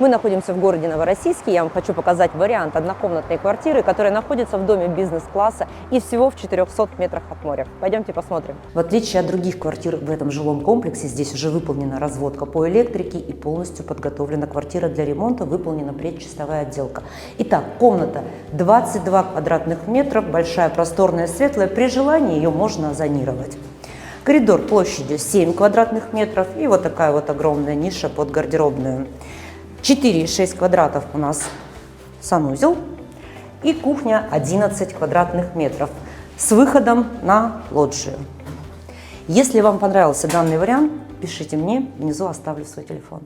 Мы находимся в городе Новороссийске. Я вам хочу показать вариант однокомнатной квартиры, которая находится в доме бизнес-класса и всего в 400 метрах от моря. Пойдемте посмотрим. В отличие от других квартир в этом жилом комплексе, здесь уже выполнена разводка по электрике и полностью подготовлена квартира для ремонта, выполнена предчистовая отделка. Итак, комната 22 квадратных метров, большая, просторная, светлая. При желании ее можно зонировать. Коридор площадью 7 квадратных метров и вот такая вот огромная ниша под гардеробную. 4,6 квадратов у нас санузел и кухня 11 квадратных метров с выходом на лоджию. Если вам понравился данный вариант, пишите мне, внизу оставлю свой телефон.